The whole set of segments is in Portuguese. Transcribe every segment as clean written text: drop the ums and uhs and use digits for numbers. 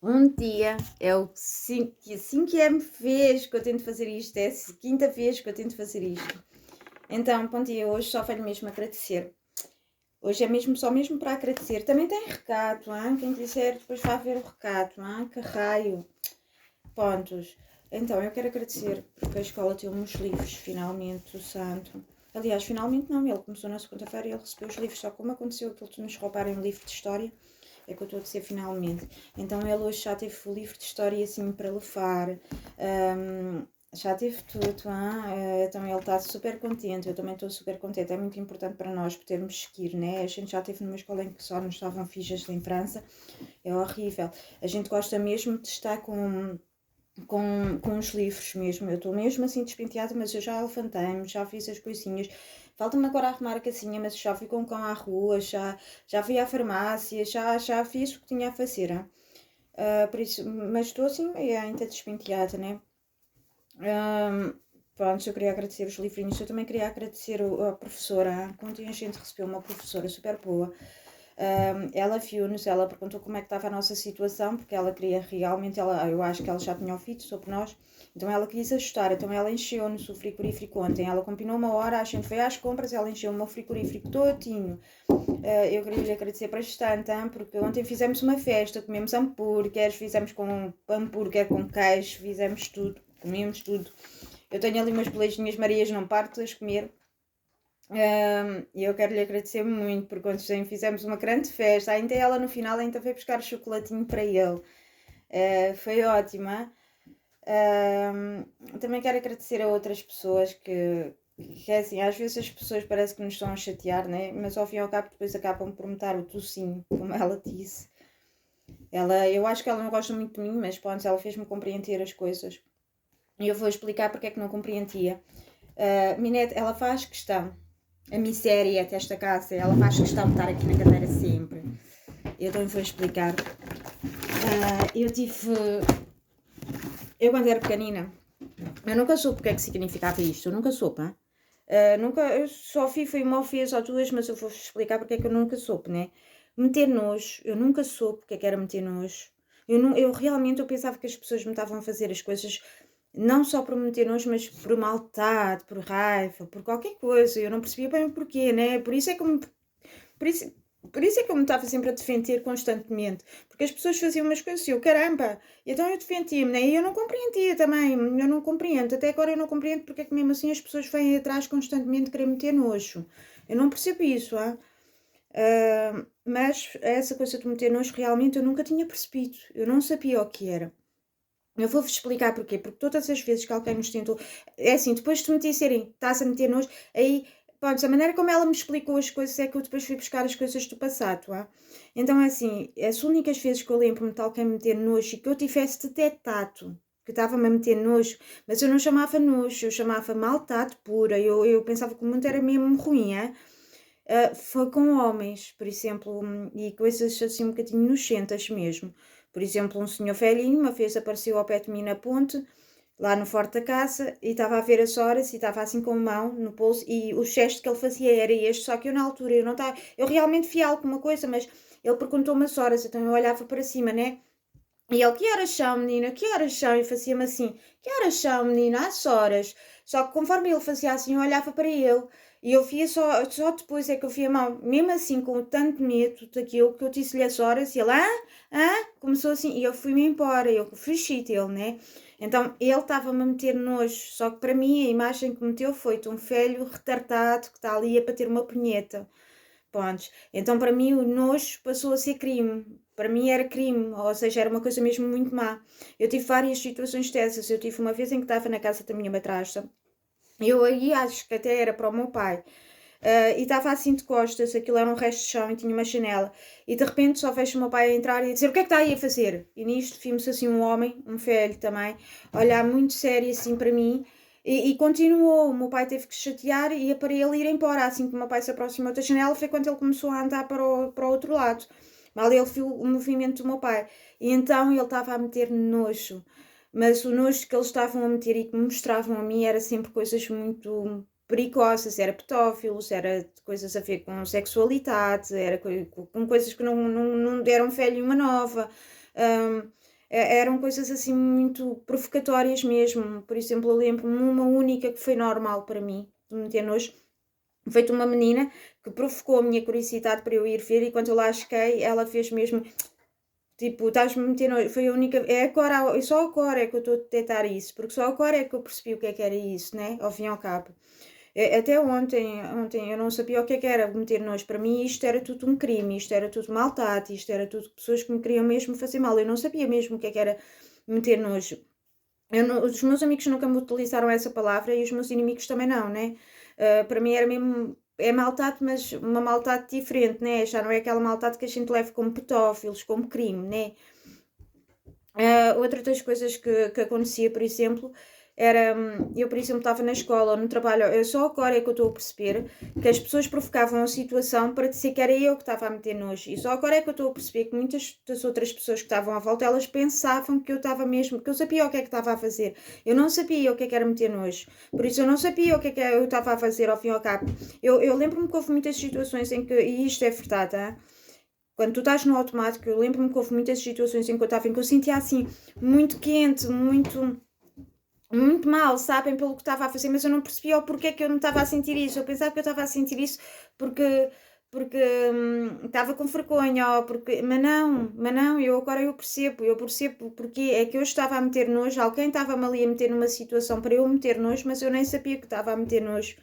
Um dia é o 5 vez que eu tento fazer isto, é a quinta vez que eu tento fazer isto. Então, bom dia, hoje só venho mesmo agradecer. Hoje é mesmo só mesmo para agradecer. Também tem recado, hein? Quem quiser depois vai ver o recado, hein? Que raio. Pontos. Então, eu quero agradecer porque a escola tem uns livros, finalmente, o santo. Aliás, finalmente não, ele começou na segunda-feira e ele recebeu os livros, só como aconteceu aquilo de nos roubarem um livro de história, é que eu estou a dizer finalmente. Então ele hoje já teve o livro de história assim para levar, já teve tudo, então ele está super contente, eu também estou super contente, é muito importante para nós podermos seguir, né? A gente já teve numa escola em que só nos estavam fichas em França, é horrível. A gente gosta mesmo de estar com os livros mesmo, eu estou mesmo assim despenteada, mas eu já levantei-me, já fiz as coisinhas, falta-me agora arrumar a casinha, mas já fui com o cão à rua, já fui à farmácia, já fiz o que tinha a fazer, por isso, mas estou assim ainda despenteada, né? Pronto, eu queria agradecer os livrinhos, eu também queria agradecer a professora, ontem a gente recebeu uma professora super boa. Ela viu-nos, ela perguntou como é que estava a nossa situação, porque ela queria realmente, eu acho que ela já tinha ouvido sobre nós, então ela quis ajustar, então ela encheu-nos o frigorífico ontem, ela combinou uma hora, a gente foi às compras, ela encheu o meu frigorífico todinho. Eu queria lhe agradecer bastante, porque ontem fizemos uma festa, comemos hambúrgueres, fizemos com hambúrguer com queijo, fizemos tudo, comemos tudo. Eu tenho ali umas bolachinhas Marias, não paro de as comer. E eu quero lhe agradecer muito, porque ontem fizemos uma grande festa, ainda ela no final ainda veio buscar o chocolatinho para ele. Foi ótima. Também quero agradecer a outras pessoas que é assim, às vezes as pessoas parece que nos estão a chatear, né? Mas ao fim e ao cabo depois acabam por me dar o tocinho, como ela disse. Eu acho que ela não gosta muito de mim, mas pronto, ela fez-me compreender as coisas. E eu vou explicar porque é que não compreendia. Minette, ela faz questão, a miséria desta casa, ela faz questão de estar aqui na cadeira sempre. Eu também vou explicar. Eu quando era pequenina, eu nunca soube o que é que significava isto, eu nunca soube, hein? Eu só fui uma vez ou duas, mas eu vou explicar porque é que eu nunca soube, né? Meter nojo, eu nunca soube o que é que era meter nojo. Eu realmente eu pensava que as pessoas me estavam a fazer as coisas não só por me meter nojo, mas por maldade, por raiva, por qualquer coisa. Eu não percebia bem o porquê, né? Por isso, por isso é que eu me estava sempre a defender constantemente. Porque as pessoas faziam umas coisas e eu, caramba, e então eu defendia-me, né? E eu não compreendia também, eu não compreendo. Até agora eu não compreendo porque é que mesmo assim as pessoas vêm atrás constantemente querer meter nojo. Eu não percebo isso, mas essa coisa de meter nojo realmente eu nunca tinha percebido. Eu não sabia o que era. Eu vou-vos explicar porquê. Porque todas as vezes que alguém nos tentou. É assim, depois de me disserem estás a meter nojo, aí. Pronto, a maneira como ela me explicou as coisas é que eu depois fui buscar as coisas do passado. Então, é assim, as únicas vezes que eu lembro-me de alguém meter nojo e que eu tivesse detectado que estava-me a meter nojo, mas eu não chamava nojo, eu chamava maldade pura. Eu pensava que o mundo era mesmo ruim, foi com homens, por exemplo, e coisas assim um bocadinho nojentas mesmo. Por exemplo, um senhor velhinho uma vez apareceu ao pé de mim na ponte, lá no forte da casa, e estava a ver as horas e estava assim com a mão no bolso e o gesto que ele fazia era este, só que eu na altura eu não estava, eu realmente vi alguma coisa, mas ele perguntou-me as horas, então eu olhava para cima, né? E ele, que horas são, menina? Que horas são? E fazia-me assim, que horas são, menina? Às horas. Só que conforme ele fazia assim, eu olhava para ele. E eu via só depois é que eu via mal, mesmo assim, com tanto medo daquilo, que eu disse-lhe as horas, e ele, começou assim, e eu fui-me embora, eu fugi dele, né? Então, ele estava-me a meter nojo, só que para mim a imagem que meteu foi de um velho retardado que está ali a bater uma punheta. Pontos. Então, para mim, o nojo passou a ser crime. Para mim era crime, ou seja, era uma coisa mesmo muito má. Eu tive várias situações dessas. Eu tive uma vez em que estava na casa da minha madrasta. Eu aí acho que até era para o meu pai. E estava assim de costas, aquilo era um resto de chão e tinha uma janela. E de repente só vejo o meu pai a entrar e a dizer: o que é que está aí a fazer? E nisto vimos assim um homem, um velho também, olhar muito sério assim para mim. E continuou, o meu pai teve que se chatear e para ele ir embora. Assim que o meu pai se aproximou da janela, foi quando ele começou a andar para o outro lado. Mal ele viu o movimento do meu pai. E então ele estava a meter nojo. Mas o nojo que eles estavam a meter e que me mostravam a mim era sempre coisas muito pericosas, era pedófilos, era coisas a ver com sexualidade, era com coisas que não deram velho uma nova. Eram coisas assim muito provocatórias mesmo. Por exemplo, eu lembro-me uma única que foi normal para mim, de me ter nojo, feito uma menina que provocou a minha curiosidade para eu ir ver e quando eu lá cheguei, ela fez mesmo, tipo, estás-me a meter nojo. Foi a única, é agora, só agora é que eu estou a detectar isso, porque só agora é que eu percebi o que era isso, né, ao fim e ao cabo. Até ontem eu não sabia o que era meter nojo. Para mim isto era tudo um crime, isto era tudo maldade, isto era tudo pessoas que me queriam mesmo fazer mal. Eu não sabia mesmo o que era meter nojo. Os meus amigos nunca me utilizaram essa palavra e os meus inimigos também não, né? Para mim era mesmo, é maldade, mas uma maldade diferente, né? Já não é aquela maldade que a gente leva como pedófilos, como crime, né? Outra das coisas que acontecia, por exemplo, era, eu, por exemplo, estava na escola ou no trabalho, eu só agora é que eu estou a perceber que as pessoas provocavam a situação para dizer que era eu que estava a meter nojo. E só agora é que eu estou a perceber que muitas das outras pessoas que estavam à volta, elas pensavam que eu estava mesmo, que eu sabia o que é que estava a fazer. Eu não sabia o que era meter nojo. Por isso eu não sabia o que é que eu estava a fazer ao fim e ao cabo. Eu lembro-me que houve muitas situações em que, e isto é verdade, hein? Quando tu estás no automático, eu lembro-me que houve muitas situações em que eu estava, em que eu sentia assim, muito quente, muito mal, sabem, pelo que estava a fazer, mas eu não percebia o porquê que eu não estava a sentir isso. Eu pensava que eu estava a sentir isso porque, porque estava com vergonha, ou porque, mas não, eu percebo porque é que eu estava a meter nojo, alguém estava-me ali a meter numa situação para eu meter nojo, mas eu nem sabia que estava a meter nojo.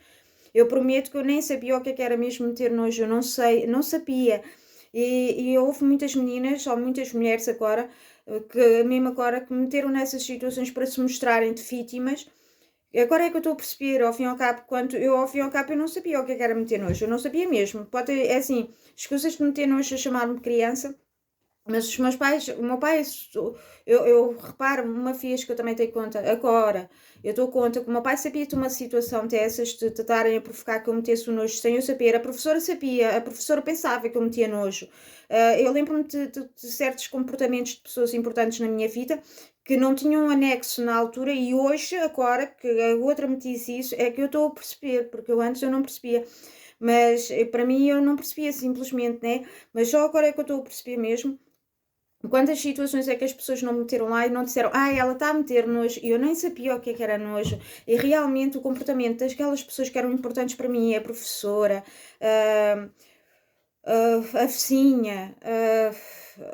Eu prometo que eu nem sabia o que era mesmo meter nojo, eu não sei, não sabia. E houve muitas meninas, ou muitas mulheres agora, que mesmo agora, que meteram nessas situações para se mostrarem de vítimas. Agora é que eu estou a perceber, ao fim e ao cabo, quando eu, ao fim e ao cabo, eu não sabia o que era meter nojo, eu não sabia mesmo. Pode, é assim, escusas de meter nojo a chamar-me de criança, mas os meus pais, o meu pai, eu reparo, uma vez que eu também tenho conta, agora, eu dou conta que o meu pai sabia de uma situação dessas, de estarem a provocar que eu metesse o nojo sem eu saber. A professora sabia, a professora pensava que eu metia nojo. Eu lembro-me de certos comportamentos de pessoas importantes na minha vida que não tinham um anexo na altura e hoje, agora que a outra me diz isso, é que eu estou a perceber, porque eu antes eu não percebia. Mas para mim eu não percebia simplesmente, né? Mas só agora é que eu estou a perceber mesmo quantas situações é que as pessoas não meteram lá e não disseram, ela está a meter nojo, e eu nem sabia o que era nojo, e realmente o comportamento daquelas pessoas que eram importantes para mim, a professora, ah, a vizinha,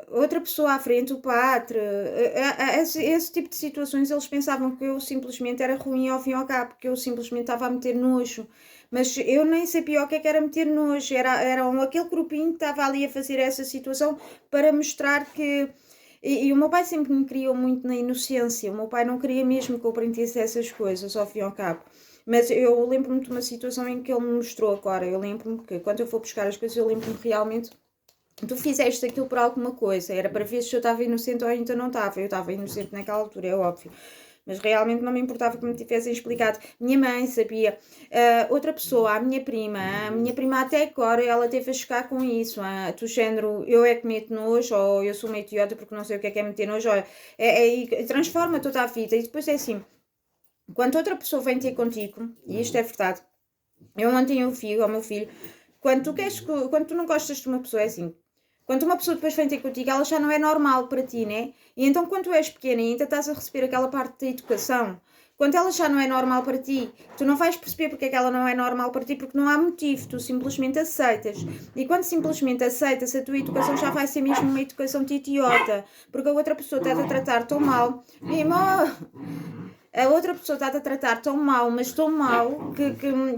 outra pessoa à frente, o padre, esse tipo de situações eles pensavam que eu simplesmente era ruim ao fim e ao cabo, que eu simplesmente estava a meter nojo. Mas eu nem sabia o que era meter nojo, era aquele grupinho que estava ali a fazer essa situação para mostrar que. E o meu pai sempre me criou muito na inocência, o meu pai não queria mesmo que eu aprendesse essas coisas ao fim e ao cabo. Mas eu lembro-me de uma situação em que ele me mostrou agora. Eu lembro-me que quando eu for buscar as coisas, eu lembro-me realmente. Tu fizeste aquilo por alguma coisa, era para ver se eu estava inocente ou ainda não estava. Eu estava inocente naquela altura, é óbvio. Mas realmente não me importava que me tivessem explicado. Minha mãe sabia. Outra pessoa, a minha prima até agora, ela teve a chocar com isso. Do género, eu é que meto nojo, ou eu sou uma idiota porque não sei o que é meter nojo. Olha, transforma toda a vida. E depois é assim, quando outra pessoa vem ter contigo, e isto é verdade, eu ontem eu vi ao meu filho, quando tu não gostas de uma pessoa, é assim, quando uma pessoa depois vem ter contigo, ela já não é normal para ti, né? E então quando tu és pequena e ainda estás a receber aquela parte da educação, quando ela já não é normal para ti, tu não vais perceber porque é que ela não é normal para ti, porque não há motivo, tu simplesmente aceitas. E quando simplesmente aceitas, a tua educação já vai ser mesmo uma educação de idiota, porque a outra pessoa está a tratar tão mal. A outra pessoa está-te a tratar tão mal, mas tão mal,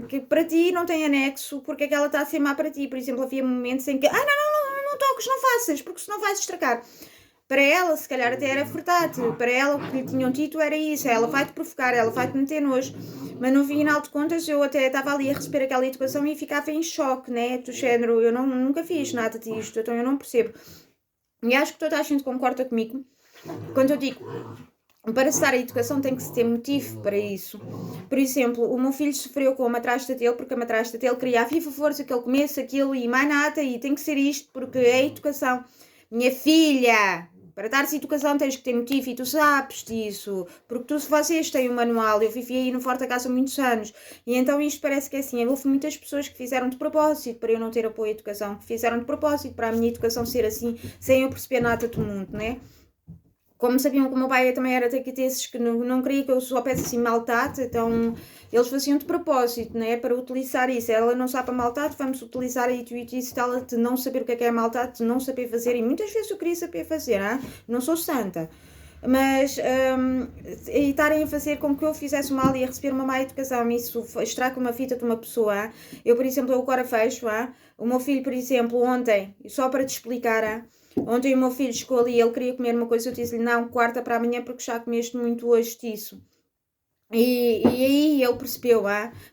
que para ti não tem anexo, porque é que ela está a ser má para ti. Por exemplo, havia momentos em que, não toques, não faças, porque senão vais estragar. Para ela, se calhar até era verdade, para ela o que lhe tinham dito era isso, ela vai-te provocar, ela vai-te meter nojo. Mas no final de contas eu até estava ali a receber aquela educação e ficava em choque, né? Do género, eu nunca fiz nada disto, então eu não percebo. E acho que toda a gente concorda comigo quando eu digo para se dar a educação tem que se ter motivo para isso. Por exemplo, o meu filho sofreu com a madrasta dele porque a madrasta dele queria a viva força que ele comesse aquilo e mais nada e tem que ser isto porque é educação. Minha filha, para dar-se educação tens que ter motivo e tu sabes disso, porque vocês têm um manual, eu vivi aí no Forte da Casa há muitos anos e então isto parece que é assim, houve muitas pessoas que fizeram de propósito para eu não ter apoio à educação, que fizeram de propósito para a minha educação ser assim, sem eu perceber nada do mundo, né? como sabiam que o meu pai também era desses que não queria que eu soubesse assim maltrato, então eles faziam de propósito, né, para utilizar isso. Ela não sabe a maltrato, vamos utilizar a isso dela de não saber o que é maltrato, de não saber fazer, e muitas vezes eu queria saber fazer, não sou santa. Mas e estarem a fazer com que eu fizesse mal e a receber uma má educação, isso estraga uma fita de uma pessoa. Eu, por exemplo, eu agora fecho, o meu filho, por exemplo, ontem, só para te explicar, ontem o meu filho chegou ali, ele queria comer uma coisa, eu disse-lhe, não, quarta para amanhã porque já comeste muito hoje disso. E aí ele percebeu,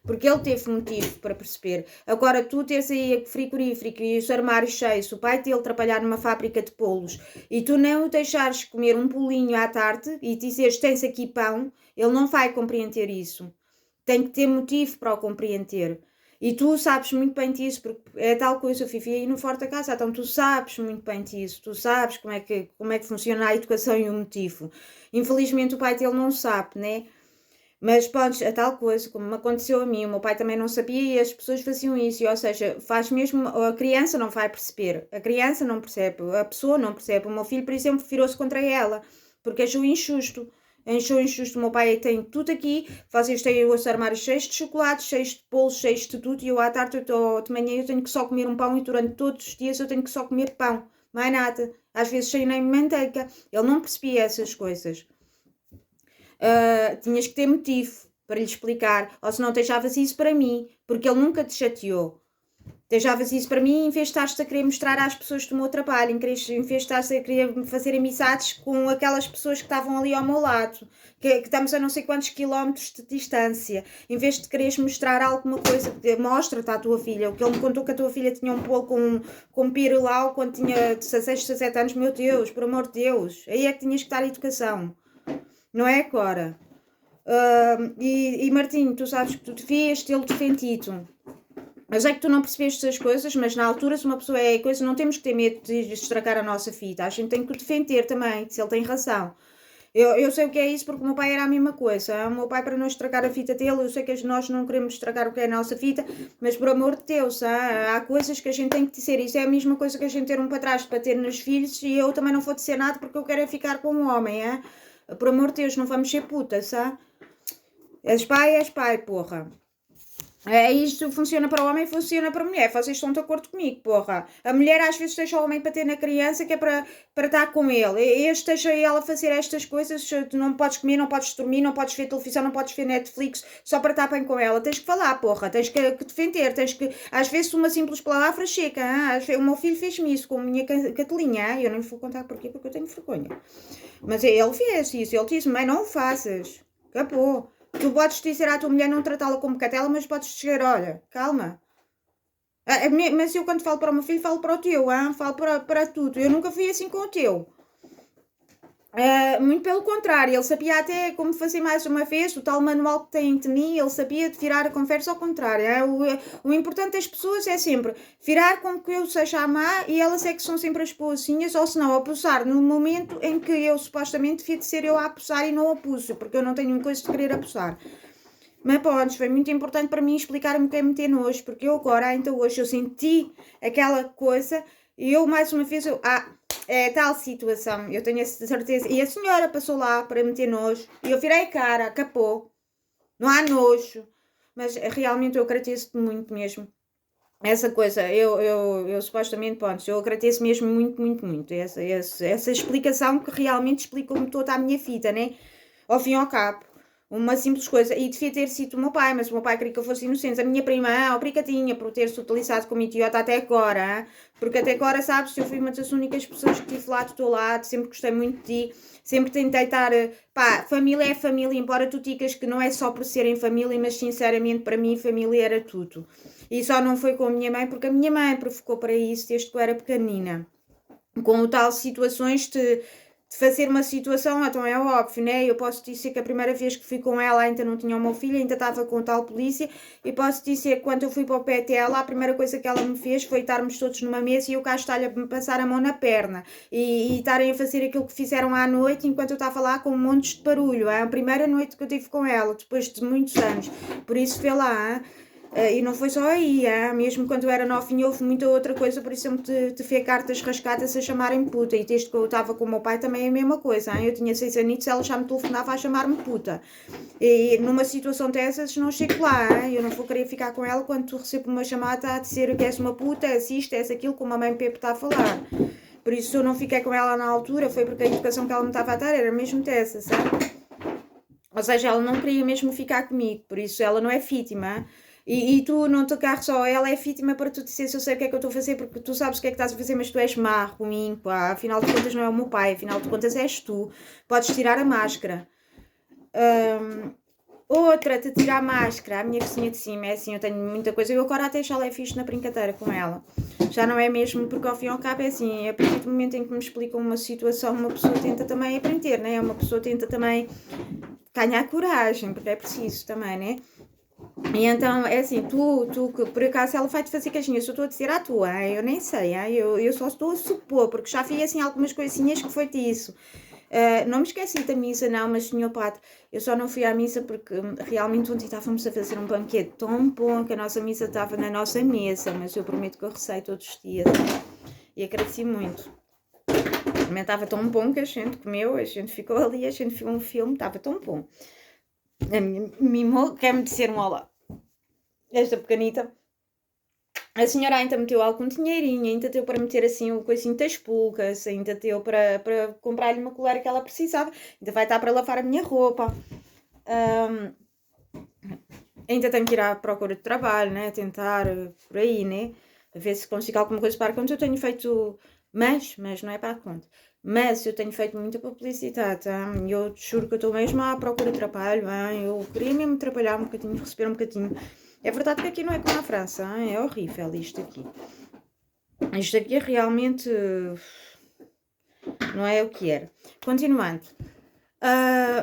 porque ele teve motivo para perceber. Agora, tu tens aí frigorífico e os armários cheios, o pai dele trabalhar numa fábrica de bolos, e tu não o deixares comer um bolinho à tarde e dizeres, tens aqui pão, ele não vai compreender isso. Tem que ter motivo para o compreender. E tu sabes muito bem disso, porque é tal coisa, eu vivi aí no Forte da Casa, então tu sabes muito bem disso, tu sabes como é que funciona a educação e o motivo. Infelizmente o pai dele não sabe, né? Mas podes, a tal coisa, como me aconteceu a mim, o meu pai também não sabia e as pessoas faziam isso, ou seja, faz mesmo, a criança não vai perceber, a criança não percebe, a pessoa não percebe. O meu filho, por exemplo, virou-se contra ela, porque achou injusto. Achou injusto, o meu pai tem tudo aqui, vocês têm os armários cheios de chocolate, cheios de bolos, cheios de tudo, e eu à tarde, de manhã, eu tenho que só comer um pão e durante todos os dias eu tenho que só comer pão, mais nada, às vezes sem nem manteiga. Ele não percebia essas coisas. Tinhas que ter motivo para lhe explicar, ou se não deixavas isso para mim, porque ele nunca te chateou. Deixavas isso para mim em vez de estares a querer mostrar às pessoas do meu trabalho, em vez de estares a querer fazer amizades com aquelas pessoas que estavam ali ao meu lado, que estamos a não sei quantos quilómetros de distância, em vez de quereres mostrar alguma coisa, mostra-te à tua filha. O que ele me contou que a tua filha tinha um bolo com pirilau quando tinha 16, 17 anos, meu Deus, por amor de Deus, aí é que tinhas que dar educação. Não é agora. E Martinho, tu sabes que tu devias tê-lo defendido. Eu sei que tu não percebeste as coisas, mas na altura, se uma pessoa é coisa, não temos que ter medo de estragar a nossa fita. A gente tem que o defender também, se ele tem razão. Eu sei o que é isso porque o meu pai era a mesma coisa. O meu pai, para não estragar a fita dele, eu sei que nós não queremos estragar o que é a nossa fita, mas por amor de Deus, há coisas que a gente tem que dizer. Isso é a mesma coisa que a gente ter um padrasto para ter nos filhos e eu também não vou dizer nada porque eu quero é ficar com um homem, por amor de Deus, não vamos ser putas, és pai, porra. Isto funciona para o homem e funciona para a mulher. Vocês estão de acordo comigo, porra. A mulher às vezes deixa o homem para ter na criança que é para estar com ele. Este deixa ela fazer estas coisas. Tu não podes comer, não podes dormir, não podes ver televisão, não podes ver Netflix só para estar bem com ela. Tens que falar, porra. Tens que defender. Tens que. Às vezes uma simples palavra chega. O meu filho fez-me isso com a minha Catelinha. Eu não lhe vou contar porquê, porque eu tenho vergonha. Mas ele fez isso. Ele disse: mãe, não o faças. Acabou. Tu podes dizer à tua mulher não tratá-la como catela, mas podes dizer, olha, calma. Mas eu quando falo para o meu filho, falo para o teu, falo para tudo. Eu nunca fui assim com o teu. Muito pelo contrário, ele sabia até como fazer mais uma vez, o tal manual que tem de mim, ele sabia de virar a conversa ao contrário. O importante das pessoas é sempre virar com que eu seja a má e elas é que são sempre as boazinhas, ou se não, abusar no momento em que eu supostamente devia de ser eu a abusar e não abuso, porque eu não tenho coisa de querer abusar. Mas pronto, foi muito importante para mim explicar-me o que é meter nojo, porque eu agora, ainda hoje, eu senti aquela coisa e eu mais uma vez, é tal situação, eu tenho essa certeza. E a senhora passou lá para meter nojo e eu virei a cara, acabou. Não há nojo. Mas realmente eu agradeço-te muito mesmo. Essa coisa, eu supostamente, pronto, eu agradeço mesmo muito, muito, muito. Essa explicação que realmente explicou-me toda a minha vida, né? Ao fim e ao cabo. Uma simples coisa. E devia ter sido o meu pai, mas o meu pai queria que eu fosse inocente. A minha prima, obrigadinha por ter-se utilizado como idiota até agora. Porque até agora, sabes, eu fui uma das únicas pessoas que estive lá do teu lado. Sempre gostei muito de ti. Sempre tentei estar... Pá, família é família. Embora tu digas que não é só por serem família, mas sinceramente para mim família era tudo. E só não foi com a minha mãe, porque a minha mãe provocou para isso desde que eu era pequenina. Com o tal situações de fazer uma situação, então é óbvio, né? Eu posso dizer que a primeira vez que fui com ela ainda não tinha o meu filho, ainda estava com tal polícia, e posso dizer que quando eu fui para o PTL, a primeira coisa que ela me fez foi estarmos todos numa mesa e eu cá estar-lhe a me passar a mão na perna e estarem a fazer aquilo que fizeram à noite enquanto eu estava lá com montes de barulho. A primeira noite que eu tive com ela, depois de muitos anos, por isso vê lá, E não foi só aí, mesmo quando eu era novinha houve muita outra coisa, por isso eu te fez cartas rascadas a chamarem puta, e desde que eu estava com o meu pai também é a mesma coisa, eu tinha 6 anos e ela já me telefonava a chamar-me puta, e numa situação dessas não chego lá, eu não vou querer ficar com ela quando tu recebo uma chamada a dizer que és uma puta, és isto, és aquilo, como a mãe Pepe está a falar. Por isso eu não fiquei com ela na altura, foi porque a educação que ela me estava a dar era mesmo dessa, sabe? Ou seja, ela não queria mesmo ficar comigo, por isso ela não é vítima. E tu não te agarres só, ela é vítima para tu dizeres eu sei o que é que eu estou a fazer porque tu sabes o que é que estás a fazer, mas tu és má, ruim, pá, afinal de contas não é o meu pai, afinal de contas és tu, podes tirar a máscara. Outra, te tirar a máscara, a minha vizinha de cima, é assim, eu tenho muita coisa, eu agora até já é fixe na brincadeira com ela. Já não é mesmo, porque ao fim e ao cabo é assim, a partir do momento em que me explicam uma situação, uma pessoa tenta também aprender, né? Uma pessoa tenta também ganhar coragem, porque é preciso também, né? E então, é assim, tu que por acaso ela vai-te fazer caixinha, se eu estou a dizer à tua, eu nem sei, eu só estou a supor, porque já fiz assim algumas coisinhas que foi disso. Não me esqueci da missa, não, mas senhor padre, eu só não fui à missa porque realmente ontem estávamos a fazer um banquete tão bom que a nossa missa estava na nossa mesa, mas eu prometo que eu recei todos os dias e agradeci muito. Também estava tão bom que a gente comeu, a gente ficou ali, a gente viu um filme, estava tão bom. A minha mimou quer-me dizer um olá. Esta pequenita. A senhora ainda meteu algum dinheirinho, ainda deu para meter assim o coisinho das pulgas, ainda deu para comprar-lhe uma coleira que ela precisava, ainda vai estar para lavar a minha roupa. Ainda tenho que ir à procura de trabalho, né? Tentar por aí, né? A ver se consigo alguma coisa para a conta. Eu tenho feito, mas não é para a conta. Mas eu tenho feito muita publicidade, eu juro que eu estou mesmo à procura de trabalho, eu queria mesmo trabalhar um bocadinho, receber um bocadinho. É verdade que aqui não é como a França, é horrível isto aqui. Isto aqui é realmente não é o que era. Continuando.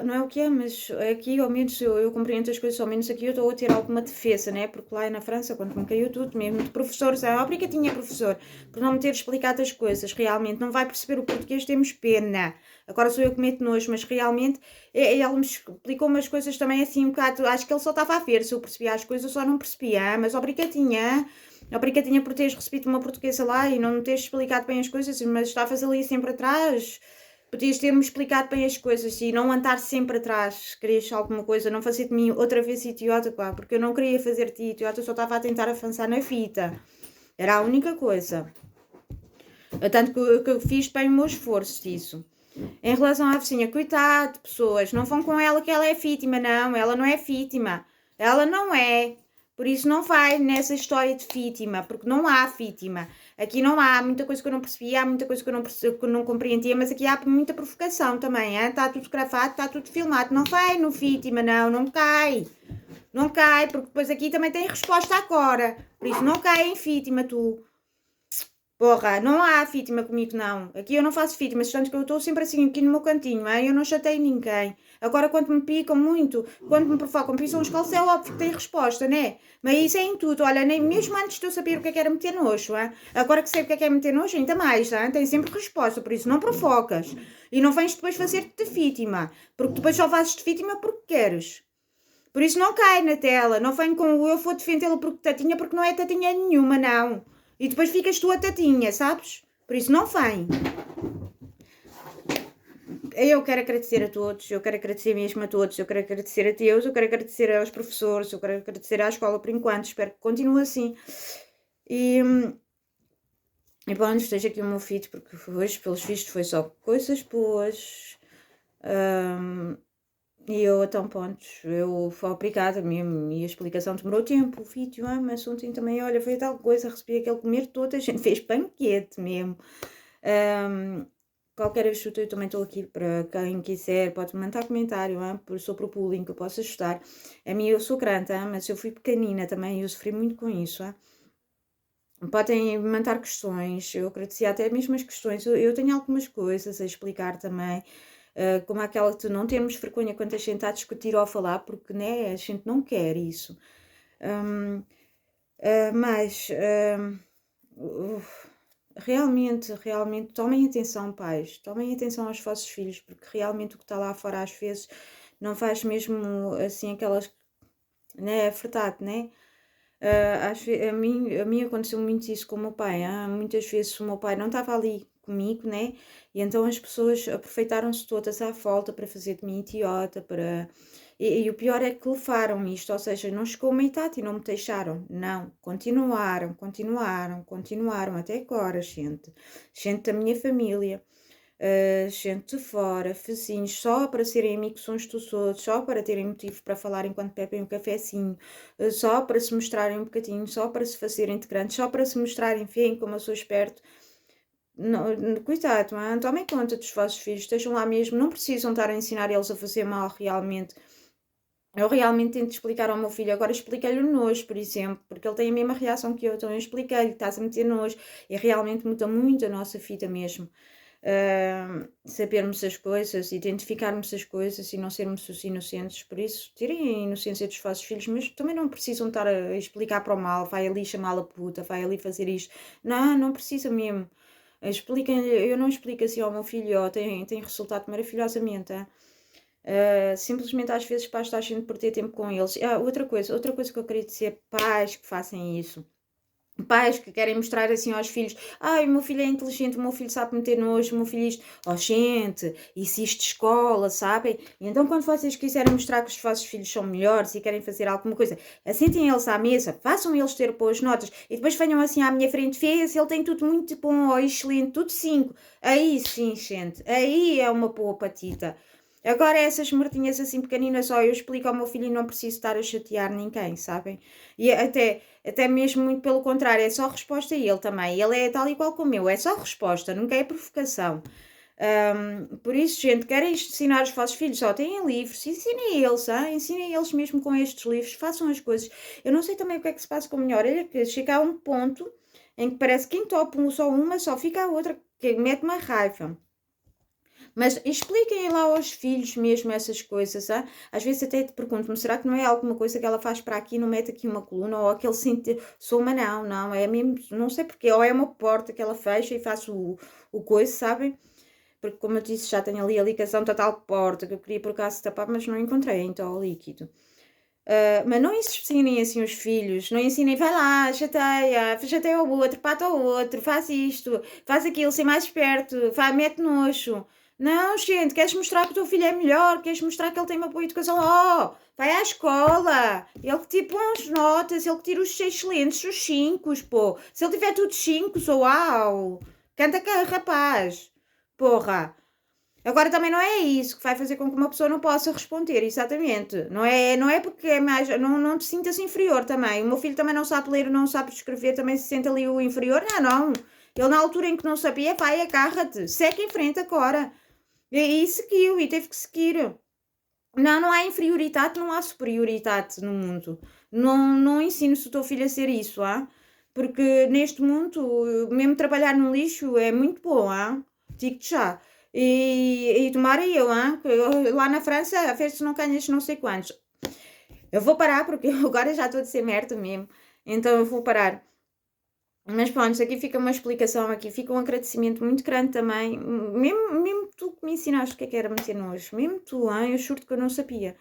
Não é o que é, mas aqui ao menos eu compreendo as coisas, ao menos aqui eu estou a ter alguma defesa, né? Porque lá na França, quando me caiu tudo, mesmo de professores, obrigadinha professor, por não me ter explicado as coisas, realmente não vai perceber o português, temos pena. Agora sou eu que meto nojo, mas realmente ele me explicou umas coisas também assim um bocado, acho que ele só estava a ver se eu percebia as coisas, eu só não percebia, mas obrigadinha. Obrigadinha por teres recebido uma portuguesa lá e não me teres explicado bem as coisas, mas estavas ali sempre atrás. Podias ter-me explicado bem as coisas e não andar sempre atrás. Querias alguma coisa, não fazer de mim outra vez idiota, pá, porque eu não queria fazer-te idiota, eu só estava a tentar avançar na fita. Era a única coisa. Tanto que eu fiz bem o meu esforço disso. Em relação à vizinha, coitado de pessoas, não vão com ela que ela é vítima, não, ela não é vítima. Ela não é. Por isso não vai nessa história de vítima, porque não há vítima. Aqui não há muita coisa que eu não percebia, há muita coisa que eu não compreendia, mas aqui há muita provocação também, está tudo gravado, está tudo filmado. Não vai no vítima, não, não cai. Não cai, porque depois aqui também tem resposta agora. Por isso não cai em vítima, tu. Porra, não há vítima comigo, não. Aqui eu não faço vítimas, tanto que eu estou sempre assim, aqui no meu cantinho, eu não chateio ninguém. Agora, quando me picam muito, quando me provocam, pisam os calços, é óbvio que tem resposta, né? Mas isso é em tudo, olha, nem mesmo antes de eu saber o que é que era meter nojo, agora que sei o que é meter nojo, ainda mais, tem sempre resposta, por isso não provocas. E não vens depois fazer-te de vítima, porque depois só fazes de vítima porque queres. Por isso não cai na tela, não venho com o eu vou defendê-lo porque tatinha, porque não é tatinha nenhuma, não. E depois ficas tu a tatinha, sabes? Por isso não vem. Eu quero agradecer a todos, eu quero agradecer mesmo a todos, eu quero agradecer a Deus, eu quero agradecer aos professores, eu quero agradecer à escola por enquanto, espero que continue assim. E bom, esteja aqui o meu feed, porque hoje, pelos vistos, foi só coisas boas. E eu, então, pontos, eu fui obrigada mesmo, e a explicação demorou tempo, o vídeo, mas ontem também, olha, foi tal coisa, recebi aquele comer todo, a gente fez banquete mesmo. Qualquer ajuda, eu também estou aqui para quem quiser, pode mandar comentário, sobre o bullying que eu posso ajudar. A mim, eu sou grande, mas eu fui pequenina também, eu sofri muito com isso, Podem mandar questões, eu agradecia até mesmo as questões, eu tenho algumas coisas a explicar também, como aquela de não termos vergonha quando a gente está a discutir ou a falar, porque né, a gente não quer isso. Mas realmente, tomem atenção, pais, tomem atenção aos vossos filhos, porque realmente o que está lá fora às vezes não faz mesmo assim aquelas, né, é verdade, né? A mim aconteceu muito isso com o meu pai. Muitas vezes o meu pai não estava ali comigo, né? E então as pessoas aproveitaram-se todas à volta para fazer de mim idiota, para... E o pior é que levaram isto, ou seja, não chegou a metade e não me deixaram. Não, continuaram, continuaram, continuaram até agora, gente. Gente da minha família, gente de fora, vizinhos, só para serem amigos uns dos outros, só para terem motivo para falar enquanto bebem um cafezinho, só para se mostrarem um bocadinho, só para se fazerem de grandes, só para se mostrarem, veem como eu sou esperto. Cuidado, tomem conta dos vossos filhos, estejam lá mesmo, não precisam estar a ensinar eles a fazer mal realmente. Eu realmente tento explicar ao meu filho, agora expliquei-lhe o nojo, por exemplo, porque ele tem a mesma reação que eu, então eu expliquei-lhe, estás a meter nojo, e realmente muda muito a nossa vida mesmo. Sabermos as coisas, identificarmos as coisas e não sermos os inocentes, por isso tirem a inocência dos vossos filhos, mas também não precisam estar a explicar para o mal, vai ali chamá-la puta, vai ali fazer isto, não precisa mesmo. Expliquem, eu não explico assim ao meu filho, tem resultado maravilhosamente, hein? Simplesmente às vezes basta a gente perder tempo com eles. Outra coisa que eu queria dizer, pais que fazem isso. Pais que querem mostrar assim aos filhos, ai, o meu filho é inteligente, o meu filho sabe meter nojo, o meu filho isto, oh gente, isso de escola, sabem? E então quando vocês quiserem mostrar que os vossos filhos são melhores e querem fazer alguma coisa, assentem eles à mesa, façam eles ter boas notas e depois venham assim à minha frente, fez, ele tem tudo muito bom, oh, excelente, tudo 5. Aí sim, gente, aí é uma boa patita. Agora essas mortinhas assim pequeninas, só eu explico ao meu filho e não preciso estar a chatear ninguém, sabem? E até mesmo muito pelo contrário, é só resposta a ele também. Ele é tal e qual como eu, é só resposta, nunca é provocação. Por isso, gente, querem ensinar os vossos filhos, só têm livros, ensinem eles, ensinem eles mesmo com estes livros, façam as coisas. Eu não sei também o que é que se passa com a minha orelha, que chega a um ponto em que parece que quem topa só uma, só fica a outra, que mete uma raiva. Mas expliquem lá aos filhos mesmo essas coisas. Às vezes até te pergunto-me, será que não é alguma coisa que ela faz para aqui, não mete aqui uma coluna, ou aquele sente soma, não, é mesmo, não sei porquê, ou é uma porta que ela fecha e faço o coisa, sabem? Porque como eu disse, já tenho ali a ligação da tal porta que eu queria por acaso tapar, mas não encontrei, então o líquido. Mas não ensinem assim os filhos, não ensinem, vai lá, chateia o outro, pata o outro, faz isto, faz aquilo, ser mais esperto, mete nojo. Não, gente, queres mostrar que o teu filho é melhor, queres mostrar que ele tem uma boa educação, vai à escola, ele que tira bons notas, ele que tira os 6 excelentes, os 5, pô. Se ele tiver tudo 5, sou uau, canta cá, rapaz, porra. Agora também não é isso que vai fazer com que uma pessoa não possa responder, exatamente. Não é porque é mais. Não te sintas inferior também. O meu filho também não sabe ler, não sabe escrever, também se sente ali o inferior. Não. Ele na altura em que não sabia, vai, agarra-te, segue em frente agora. E seguiu, e teve que seguir. Não há inferioridade, não há superioridade no mundo. Não ensino-se o teu filho a ser isso, Porque neste mundo, mesmo trabalhar no lixo é muito bom, Digo-te já. E tomara que lá na França fez-se não ganhas não sei quantos. Eu vou parar porque eu agora já estou a dizer merda mesmo. Então eu vou parar. Mas pronto, aqui fica uma explicação, aqui fica um agradecimento muito grande também. Mesmo tu que me ensinaste o que era meter nojo, mesmo tu, eu juro que eu não sabia.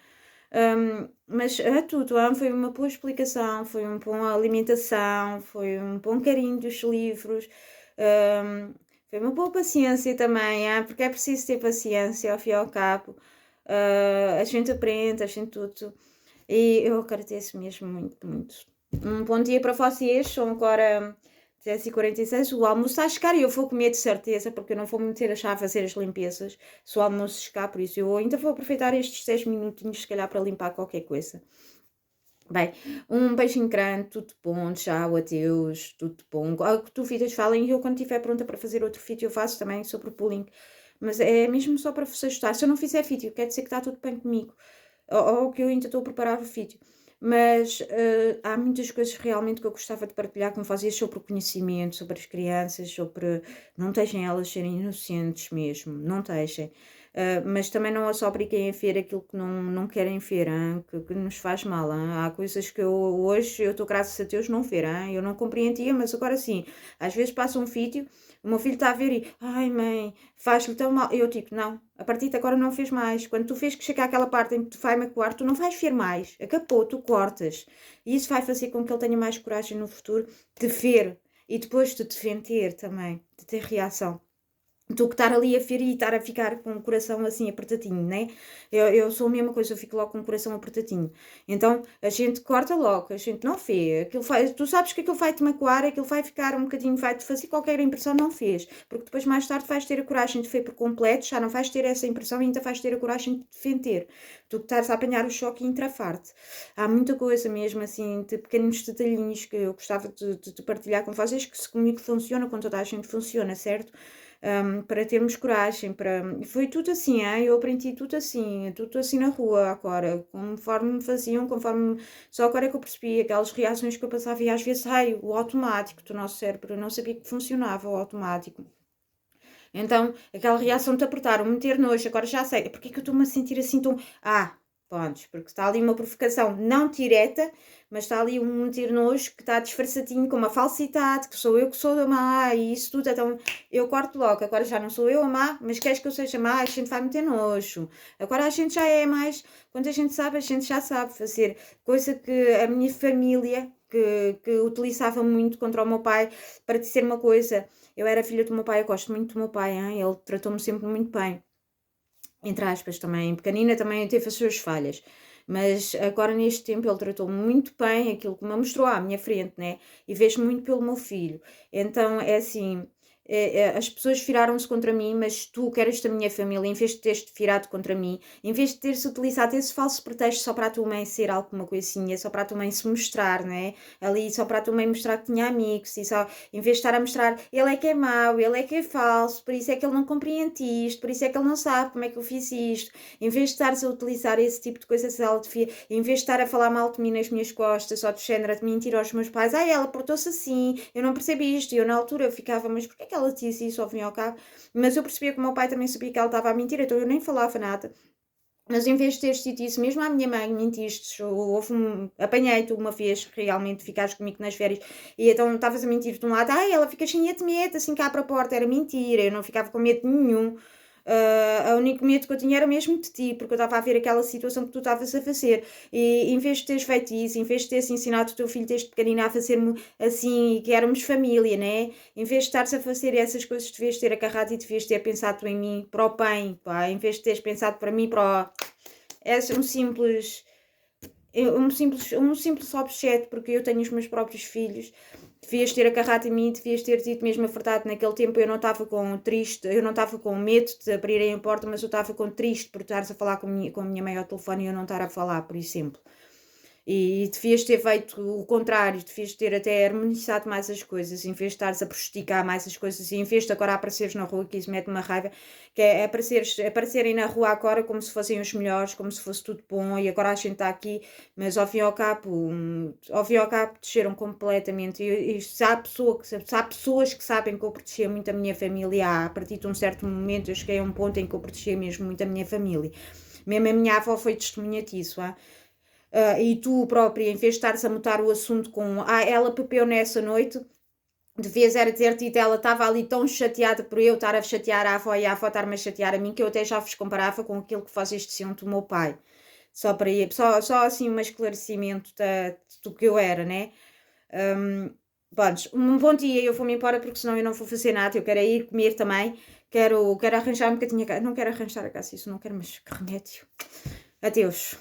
Mas a tudo, foi uma boa explicação, foi uma boa alimentação, foi um bom carinho dos livros, foi uma boa paciência também, porque é preciso ter paciência ao fim e ao cabo. A gente aprende, a gente tudo. E eu agradeço mesmo muito, muito. Um bom dia para vocês, são agora 10h46, o almoço está a chegar e eu vou comer de certeza, porque eu não vou me meter a fazer as limpezas se o almoço chegar, por isso eu ainda vou aproveitar estes 10 minutinhos, se calhar, para limpar qualquer coisa. Bem, um beijinho grande, tudo bom, tchau, adeus, tudo bom. Algo que tu vídeos falem e eu quando estiver pronta para fazer outro vídeo eu faço também sobre o bullying, mas é mesmo só para vos ajudar. Se eu não fizer vídeo, quer dizer que está tudo bem comigo, ou que eu ainda estou a preparar o vídeo. Mas há muitas coisas realmente que eu gostava de partilhar com vocês sobre o conhecimento, sobre as crianças, sobre... Não deixem elas serem inocentes mesmo, não deixem. Mas também não é só obriguem a ver aquilo que não querem ver, hein, que nos faz mal. Hein. Há coisas que hoje eu estou, graças a Deus, não ver. Hein. Eu não compreendia, mas agora sim. Às vezes passa um vídeo, o meu filho está a ver e, ai mãe, faz-lhe tão mal. Eu digo, não, a partir de agora não fez mais. Quando tu vês que chega àquela parte em que tu vai magoar, tu não vais ver mais. Acabou, tu cortas. E isso vai fazer com que ele tenha mais coragem no futuro de ver e depois de defender também, de ter reação. Tu que estar ali a ver e estar a ficar com o coração assim apertadinho, né? Eu sou a mesma coisa, eu fico logo com o coração apertadinho. Então a gente corta logo, a gente não vê. Aquilo faz, tu sabes que aquilo vai-te magoar, aquilo vai ficar um bocadinho, vai-te fazer qualquer impressão, não fez. Porque depois mais tarde vais ter a coragem de ver por completo, já não vais ter essa impressão e ainda vais ter a coragem de defender. Tu que estás a apanhar o choque e intrafarte. Há muita coisa mesmo assim, de pequenos detalhinhos que eu gostava de partilhar com vocês, que se comigo funciona, com toda a gente funciona, certo? Para termos coragem, foi tudo assim, hein? Eu aprendi tudo assim na rua agora, conforme me faziam, conforme, só agora é que eu percebi aquelas reações que eu passava e às vezes, ai, o automático do nosso cérebro, eu não sabia que funcionava o automático. Então, aquela reação de apertar, meter nojo, agora já sei, porque é que eu estou-me a sentir assim tão, pronto, porque está ali uma provocação não direta, mas está ali um meter nojo que está disfarçadinho com uma falsidade, que sou eu que sou a má e isso tudo, então eu corto logo, agora já não sou eu a má, mas queres que eu seja má, a gente vai meter nojo. Agora a gente já é mais, quando a gente sabe, a gente já sabe fazer, coisa que a minha família, que utilizava muito contra o meu pai, para dizer uma coisa, eu era filha do meu pai, eu gosto muito do meu pai, hein? Ele tratou-me sempre muito bem, entre aspas também, pequenina também teve as suas falhas, mas agora neste tempo ele tratou-me muito bem, aquilo que me mostrou à minha frente, né? E vejo muito pelo meu filho. Então é assim, as pessoas viraram-se contra mim, mas tu, que eras da minha família, em vez de teres-te virado contra mim, em vez de teres utilizado esse falso pretexto só para a tua mãe ser alguma coisinha, só para a tua mãe se mostrar, né? Ali, só para a tua mãe mostrar que tinha amigos, e só, em vez de estar a mostrar, ele é que é mau, ele é que é falso, por isso é que ele não compreende isto, por isso é que ele não sabe como é que eu fiz isto, em vez de estares a utilizar esse tipo de coisas, em vez de estar a falar mal de mim nas minhas costas, só de género, de mentir aos meus pais, ela portou-se assim, eu não percebi isto, e eu na altura eu ficava, mas porquê que ela disse isso ao fim e ao cabo? Mas eu percebia que o meu pai também sabia que ela estava a mentir, então eu nem falava nada. Mas em vez de teres dito isso, mesmo à minha mãe mentiste, apanhei-te uma vez, realmente ficaste comigo nas férias, e então estavas a mentir de um lado, ela fica cheia de medo, assim cá para a porta, era mentira, eu não ficava com medo nenhum. O único medo que eu tinha era mesmo de ti, porque eu estava a ver aquela situação que tu estavas a fazer. E em vez de teres feito isso, em vez de teres ensinado o teu filho desde pequenino a fazer-me assim, que éramos família, né? Em vez de estares a fazer essas coisas, devias ter agarrado e devias ter pensado em mim para o bem, pá. Em vez de teres pensado para mim, para o... É um simples objeto, porque eu tenho os meus próprios filhos. Devias ter agarrado em mim, devias ter dito mesmo a verdade. Naquele tempo eu não estava com triste, eu não estava com medo de abrirem a porta, mas eu estava com triste por estares a falar com a minha mãe ao telefone e eu não estar a falar, por exemplo. E devias ter feito o contrário, devias ter até harmonizado mais as coisas, em vez de estares a prejudicar mais as coisas, e em vez de agora apareceres na rua, que isso mete uma raiva, que é aparecerem na rua agora como se fossem os melhores, como se fosse tudo bom, e agora a gente está aqui, mas ao fim e ao fim e ao cabo desceram completamente, e se há pessoas que sabem que eu protegia muito a minha família, a partir de um certo momento eu cheguei a um ponto em que eu protegia mesmo muito a minha família. Mesmo a minha avó foi testemunha disso, e tu própria, em vez de estares a mutar o assunto com ela bebeu nessa noite, devias era ter dito, ela estava ali tão chateada por eu estar a chatear a avó e a avó estar-me a chatear a mim, que eu até já vos comparava com aquilo que vocês diziam do meu pai. Só assim um esclarecimento do que eu era, né? Bom, um bom dia, eu vou-me embora porque senão eu não vou fazer nada, eu quero ir comer também, quero arranjar um bocadinho, não quero arranjar a casa, isso não quero, mas que remédio. Adeus.